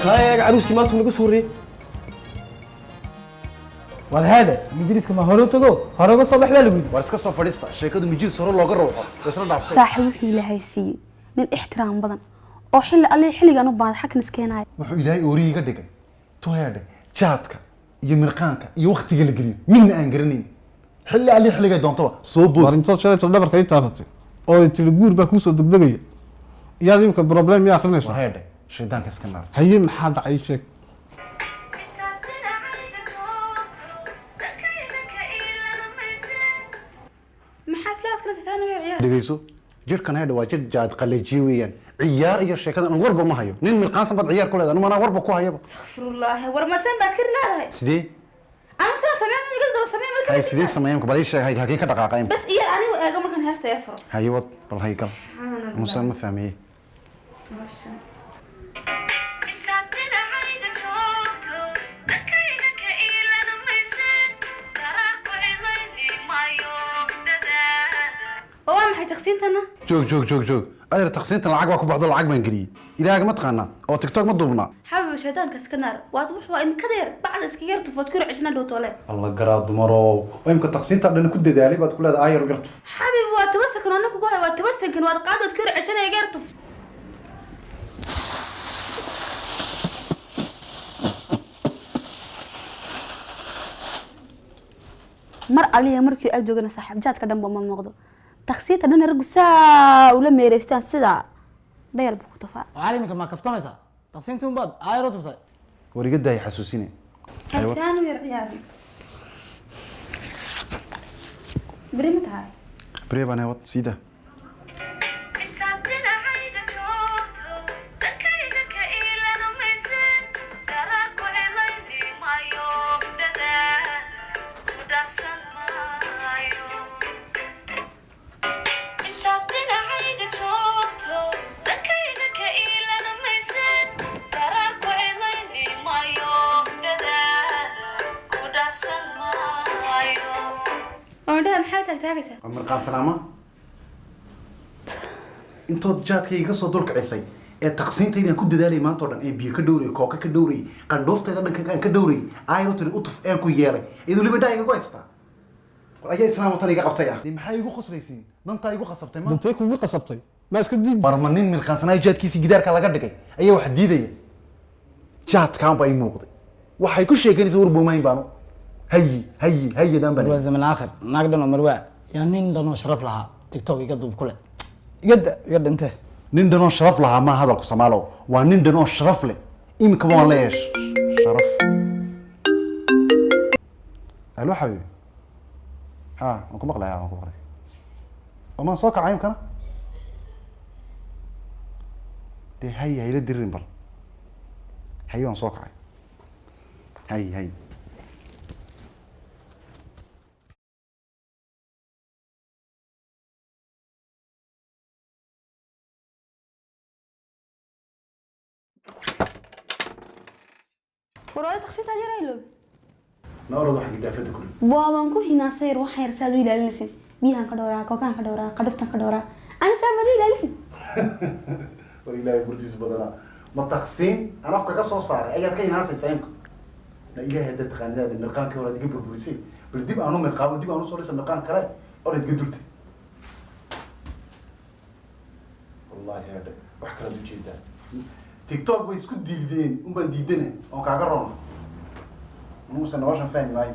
كاي عروسكي ما تكون سوري والهذا مجلس كما هروتو هروغو صباح بالغ واسكا سو فديستا sheekadu mijil soro looga ruuxo isla dhaaftay saaxiib wixii ilaahay siiyay nin ixtiraam badan oo xilligan u baahan xaq niskeenay wuxuu ilaahay ooriga dhigay tooyade jaadka iyo mirqaanka iyo waqtiga la geliyo midna aan garanayn xilliga doonto soo bood warinto sheegto dhabarka ay taabatay oo inta guur baa ku soo degdegaya iyada imka problem ya akhrinayso wareede shaydaanka iska naar haye maxaa dhacay sheeg dhigayso jirkan heedha waa jir jaad qalajiye weeyaan ciyaar iyo sheekadan aan warba ma hayo nin mirqaansan baad ciyaar ku leedahay anuma anaa warba ku hayaba astaghfirullah war ma san baad kari leedahay sidee ana soo sameeyay iga daba sameeyay markaa hay sidee sameeyay bal ii sheeg halkee ka dhaqaaqayn bas iyo anigu eega markaan heesta yar furo haye wad bal hay gal musan ma fahmiyay joog adeer taqsiintan lacag baa ku baxdo lacag baan geliyey ilaahaga ma taqaanaa oo tiktok ma duubnaa xabiib shaydaanka iska naar waad wuxuu imka deer bacda iska yar tufood ku ricina dhow toole alla garaa dumaro oo imka taqsiinta dhan ku dadaalay baad ku leedahay ayar gartuf xabiib waa tawasakan anagu ku hay waa tawasakan waad qaadad ku ricina yar tuf mar aliya markii ay joogana saaxiib jaadka dhanba ma muuqdo تخسيت أنا رجسا ولا ميرستان سدا ده يلبك تفا عالمك ما كفتمسا تخسينتم بعد عايرو تفا وريقد ده يحسسيني حسان ويريان بريمت هاي بريم أنا وات سيدا مرقان سلامة انتو جاتكي iga soo dulka cisay ee taqsiintaydan ku dadaalay maanta oo dhan ee biyo ka dhowray kooka ka dhowray qandhooftayda dhanka ka dhowray ayro tiri u tuf ee ku yeelay idoo libadha iga go'aysta war ayaa islaam tan iga qabtay ah maxay igu qoslaysiin danta igu qasabtay ma dantay kugu qasabtay ma iska diib barmanin mirqaansanay jaadkiisi gidaarka laga dhigay ayaa wax diidaya jaadkaan bay muuqday waxay ku sheeganaysaa warboomayn baanu هي دام بني الوزن من الآخر نقدر نمروا يعني نندنو شرف لها تيك توك يقدم كله يقد انت نندنو شرف لها ما هذا القسمالو ونندنو شرف له إيم كمان ليش شرف ألو حبيبي ها أنكم مقلع يا أنكم مقلع وما صوك عايم كنا دي هي للدرين بل هي وان صوك عايم هي وراي تخسيت هذه رايلو نورد واحد يدافع كله بابا نكو هنا سير وحي رسالة إلى لسن بيها كدورا كوكان كدورا قدفتن كدورا أنا سامري إلى لسن والله يقولتيس بدلا ما تخسين أنا أفكر كسر صار أي كي ناس يسايمكم لا إله هذا تخاني هذا المرقان كورا تجيب البوليسي بالديب أنا مرقان بالديب أنا صور المرقان كراي أريد قدرت والله هذا وحكي له جدا تيك توك بيسكت ديدين وبنديدنا أو كعجرنا موسى نواش فاهم معي